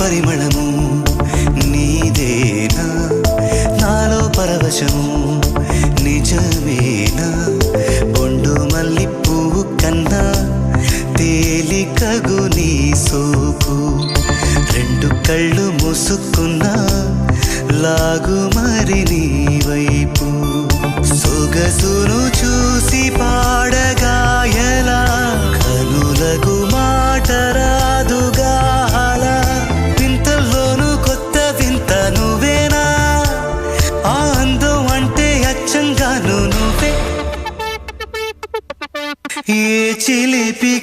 పరిమళము నీదేనా నాలో పరవశము నిజమేనా బొండు మల్లి పువ్వు కన్నా తేలికగు నీ సోకు రెండు కళ్ళు మూసుకున్నా లాగు మరి నీ వైపు సొగసును చూసి పాడగాయలా కనులకు మాట రాదుగా అలా వింతల్లోనూ కొత్త వింత నువ్వేనా ఆ అందం అంటే అచ్చంగాను నువ్వే ఏ చిలిపి